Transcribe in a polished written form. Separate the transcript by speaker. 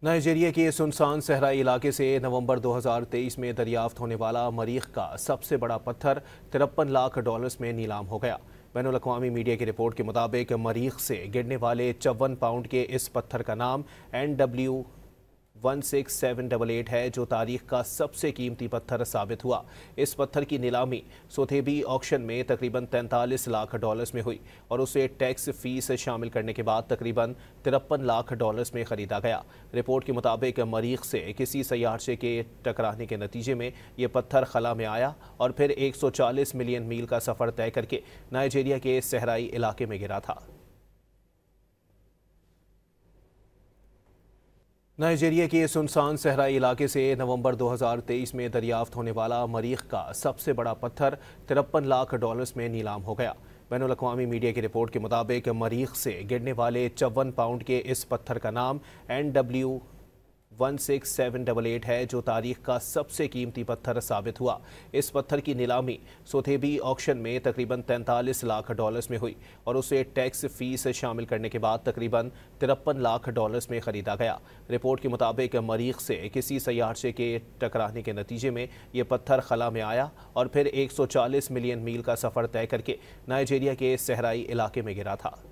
Speaker 1: Nigeria के सुनसान सहराई इलाके से नवंबर 2023 में दरियाफ्त होने वाला मरीख का सबसे बड़ा पत्थर 53 लाख डॉलर्स में नीलाम हो गया। बैनुल अक़वामी मीडिया की रिपोर्ट के मुताबिक मरीख से गिरने वाले 54 पाउंड के इस पत्थर का नाम NW16788 है, जो तारीख का सबसे कीमती पत्थर साबित हुआ। इस पत्थर की नीलामी सोथेबी ऑक्शन में तकरीबन 43 लाख डॉलर्स में हुई और उसे टैक्स फीस शामिल करने के बाद तकरीबन 53 लाख डॉलर्स में खरीदा गया। रिपोर्ट के मुताबिक मरीख से किसी सैयारचे के टकराने के नतीजे में ये पत्थर खला में आया और फिर 140 मिलियन मील का सफर तय करके नाइजीरिया के सहराई इलाके में गिरा था। नाइजीरिया के सुनसान सहराई इलाके से नवंबर 2023 में दरियाफ्त होने वाला मरीख का सबसे बड़ा पत्थर 53 लाख डॉलर्स में नीलाम हो गया। बैनुल अक़वामी मीडिया की रिपोर्ट के मुताबिक मरीख से गिरने वाले 54 पाउंड के इस पत्थर का नाम NW16788 है, जो तारीख का सबसे कीमती पत्थर साबित हुआ। इस पत्थर की नीलामी सोथेबी ऑक्शन में तकरीबन 43 लाख डॉलर्स में हुई और उसे टैक्स फीस शामिल करने के बाद तकरीबन 53 लाख डॉलर्स में खरीदा गया। रिपोर्ट के मुताबिक मरीख से किसी सैयारचे के टकराने के नतीजे में ये पत्थर खला में आया और फिर 140 मिलियन मील का सफर तय करके नाइजीरिया के सहराई इलाके में गिरा था।